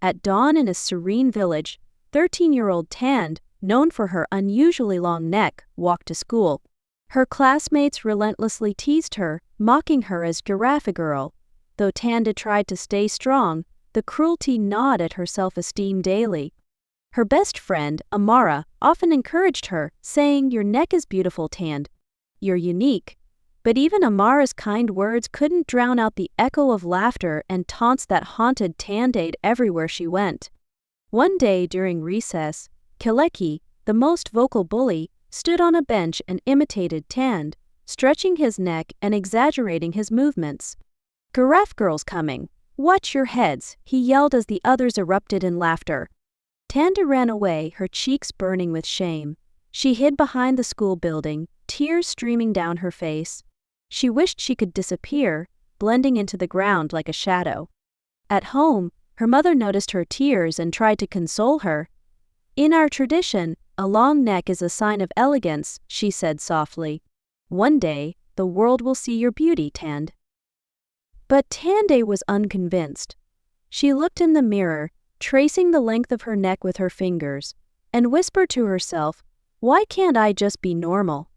At dawn in a serene village, 13-year-old Tande, known for her unusually long neck, walked to school. Her classmates relentlessly teased her, mocking her as Giraffe Girl. Though Tande tried to stay strong, the cruelty gnawed at her self-esteem daily. Her best friend, Amara, often encouraged her, saying, "Your neck is beautiful, Tande. You're unique." But even Amara's kind words couldn't drown out the echo of laughter and taunts that haunted Tande everywhere she went. One day during recess, Keleki, the most vocal bully, stood on a bench and imitated Tande, stretching his neck and exaggerating his movements. "Giraffe Girl's coming. Watch your heads," he yelled as the others erupted in laughter. Tande ran away, her cheeks burning with shame. She hid behind the school building, tears streaming down her face. She wished she could disappear, blending into the ground like a shadow. At home, her mother noticed her tears and tried to console her. "In our tradition, a long neck is a sign of elegance," she said softly. "One day, the world will see your beauty, Tande." But Tande was unconvinced. She looked in the mirror, tracing the length of her neck with her fingers, and whispered to herself, "Why can't I just be normal?"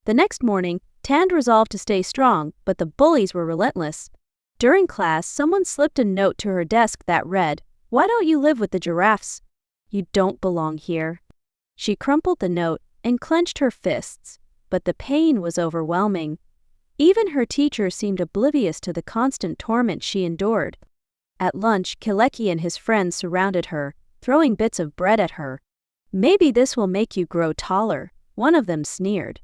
The next morning, Tande resolved to stay strong, but the bullies were relentless. During class, someone slipped a note to her desk that read, "Why don't you live with the giraffes? You don't belong here." She crumpled the note and clenched her fists, but the pain was overwhelming. Even her teacher seemed oblivious to the constant torment she endured. At lunch, Keleki and his friends surrounded her, throwing bits of bread at her. "Maybe this will make you grow taller," one of them sneered.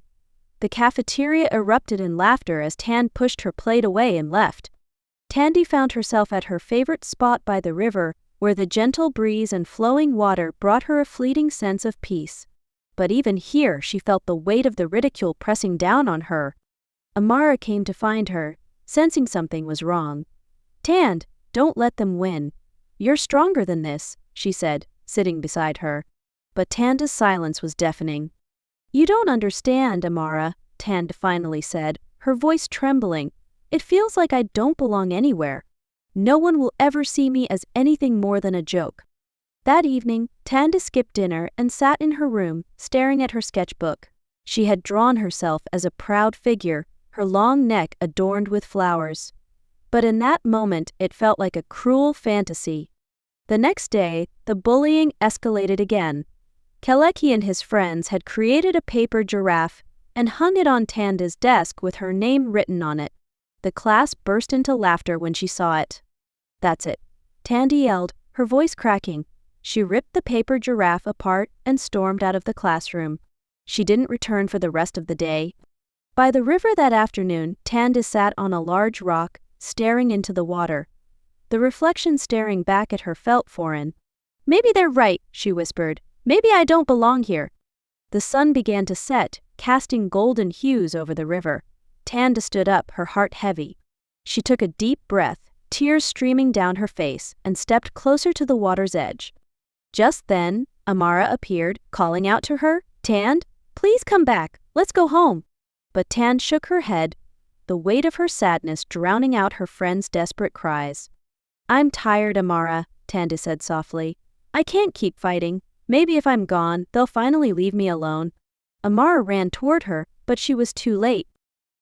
The cafeteria erupted in laughter as Tande pushed her plate away and left. Tande found herself at her favorite spot by the river, where the gentle breeze and flowing water brought her a fleeting sense of peace. But even here she felt the weight of the ridicule pressing down on her. Amara came to find her, sensing something was wrong. "Tande, don't let them win. You're stronger than this," she said, sitting beside her. But Tande's silence was deafening. "You don't understand, Amara," Tande finally said, her voice trembling. "It feels like I don't belong anywhere. No one will ever see me as anything more than a joke." That evening, Tande skipped dinner and sat in her room, staring at her sketchbook. She had drawn herself as a proud figure, her long neck adorned with flowers. But in that moment, it felt like a cruel fantasy. The next day, the bullying escalated again. Keleki and his friends had created a paper giraffe and hung it on Tande's desk with her name written on it. The class burst into laughter when she saw it. "That's it," Tande yelled, her voice cracking. She ripped the paper giraffe apart and stormed out of the classroom. She didn't return for the rest of the day. By the river that afternoon, Tande sat on a large rock, staring into the water. The reflection staring back at her felt foreign. "Maybe they're right," she whispered. "Maybe I don't belong here." The sun began to set, casting golden hues over the river. Tande stood up, her heart heavy. She took a deep breath, tears streaming down her face, and stepped closer to the water's edge. Just then, Amara appeared, calling out to her, "Tande, please come back, let's go home." But Tande shook her head, the weight of her sadness drowning out her friend's desperate cries. "I'm tired, Amara," Tande said softly. "I can't keep fighting. Maybe if I'm gone, they'll finally leave me alone." Amara ran toward her, but she was too late.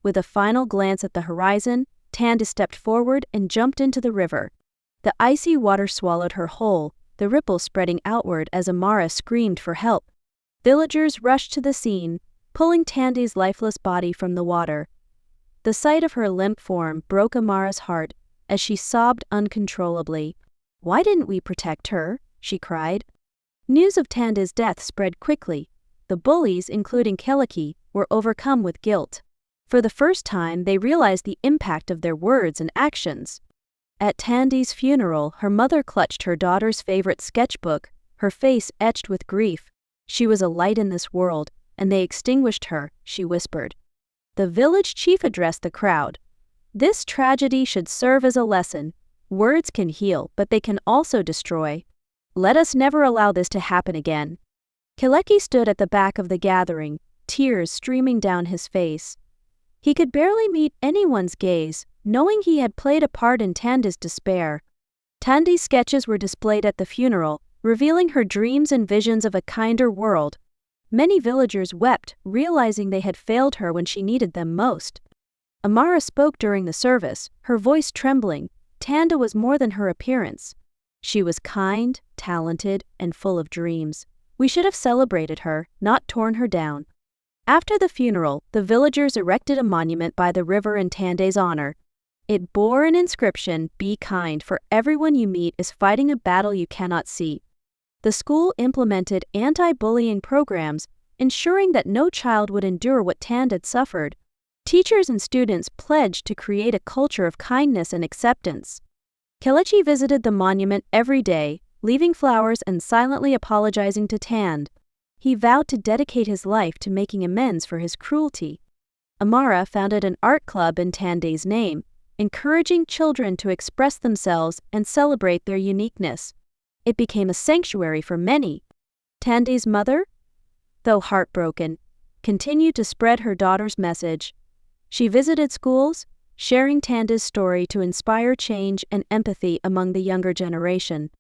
With a final glance at the horizon, Tande stepped forward and jumped into the river. The icy water swallowed her whole, the ripples spreading outward as Amara screamed for help. Villagers rushed to the scene, pulling Tande's lifeless body from the water. The sight of her limp form broke Amara's heart as she sobbed uncontrollably. "Why didn't we protect her?" she cried. News of Tande's death spread quickly. The bullies, including Keleki, were overcome with guilt. For the first time, they realized the impact of their words and actions. At Tande's funeral, her mother clutched her daughter's favorite sketchbook, her face etched with grief. "She was a light in this world, and they extinguished her," she whispered. The village chief addressed the crowd. "This tragedy should serve as a lesson. Words can heal, but they can also destroy. Let us never allow this to happen again." Keleki stood at the back of the gathering, tears streaming down his face. He could barely meet anyone's gaze, knowing he had played a part in Tande's despair. Tande's sketches were displayed at the funeral, revealing her dreams and visions of a kinder world. Many villagers wept, realizing they had failed her when she needed them most. Amara spoke during the service, her voice trembling. Tande was more than her appearance. She was kind, talented, and full of dreams. We should have celebrated her, not torn her down. After the funeral, the villagers erected a monument by the river in Tande's honor. It bore an inscription, "Be kind, for everyone you meet is fighting a battle you cannot see." The school implemented anti-bullying programs, ensuring that no child would endure what Tande had suffered. Teachers and students pledged to create a culture of kindness and acceptance. Kelechi visited the monument every day, leaving flowers and silently apologizing to Tande. He vowed to dedicate his life to making amends for his cruelty. Amara founded an art club in Tande's name, encouraging children to express themselves and celebrate their uniqueness. It became a sanctuary for many. Tande's mother, though heartbroken, continued to spread her daughter's message. She visited schools, sharing Tande's story to inspire change and empathy among the younger generation.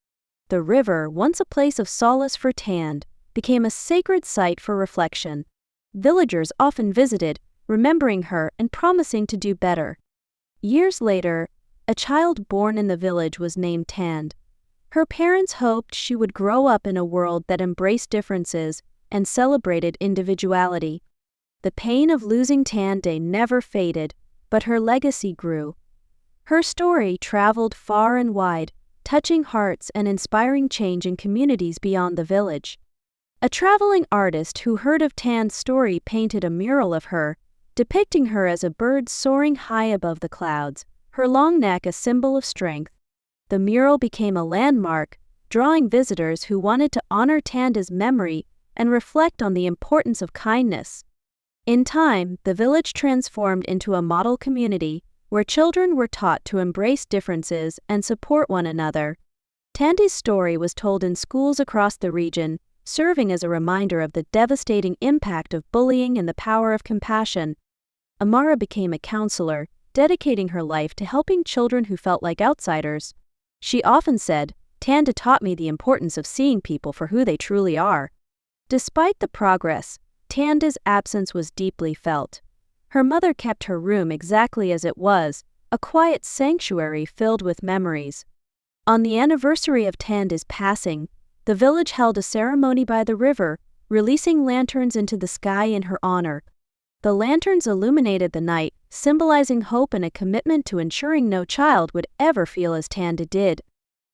The river, once a place of solace for Tande, became a sacred site for reflection. Villagers often visited, remembering her and promising to do better. Years later, a child born in the village was named Tande. Her parents hoped she would grow up in a world that embraced differences and celebrated individuality. The pain of losing Tande never faded, but her legacy grew. Her story traveled far and wide, touching hearts and inspiring change in communities beyond the village. A traveling artist who heard of Tande's story painted a mural of her, depicting her as a bird soaring high above the clouds, her long neck a symbol of strength. The mural became a landmark, drawing visitors who wanted to honor Tande's memory and reflect on the importance of kindness. In time, the village transformed into a model community where children were taught to embrace differences and support one another. Tande's story was told in schools across the region, serving as a reminder of the devastating impact of bullying and the power of compassion. Amara became a counselor, dedicating her life to helping children who felt like outsiders. She often said, "Tande taught me the importance of seeing people for who they truly are." Despite the progress, Tande's absence was deeply felt. Her mother kept her room exactly as it was, a quiet sanctuary filled with memories. On the anniversary of Tande's passing, the village held a ceremony by the river, releasing lanterns into the sky in her honor. The lanterns illuminated the night, symbolizing hope and a commitment to ensuring no child would ever feel as Tande did.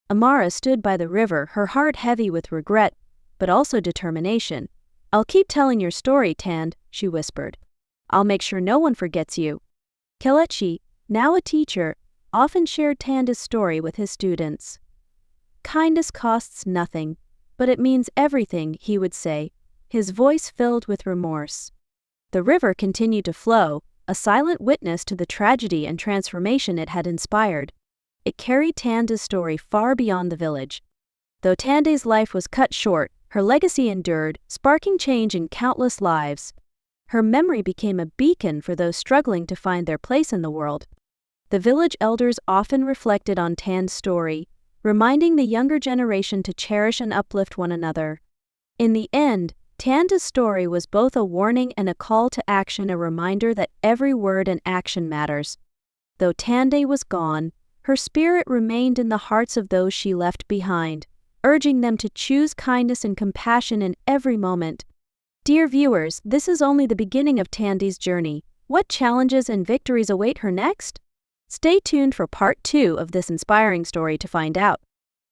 Amara stood by the river, her heart heavy with regret, but also determination. "I'll keep telling your story, Tande," she whispered. "I'll make sure no one forgets you." Kelechi, now a teacher, often shared Tande's story with his students. "Kindness costs nothing, but it means everything," he would say, his voice filled with remorse. The river continued to flow, a silent witness to the tragedy and transformation it had inspired. It carried Tande's story far beyond the village. Though Tande's life was cut short, her legacy endured, sparking change in countless lives. Her memory became a beacon for those struggling to find their place in the world. The village elders often reflected on Tande's story, reminding the younger generation to cherish and uplift one another. In the end, Tande's story was both a warning and a call to action, a reminder that every word and action matters. Though Tande was gone, her spirit remained in the hearts of those she left behind, urging them to choose kindness and compassion in every moment. Dear viewers, this is only the beginning of Tande's journey. What challenges and victories await her next? Stay tuned for part 2 of this inspiring story to find out.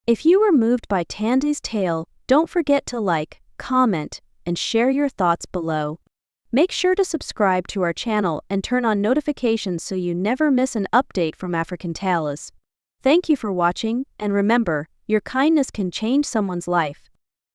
If you were moved by Tande's tale, don't forget to like, comment, and share your thoughts below. Make sure to subscribe to our channel and turn on notifications so you never miss an update from Africantales. Thank you for watching, and remember, your kindness can change someone's life.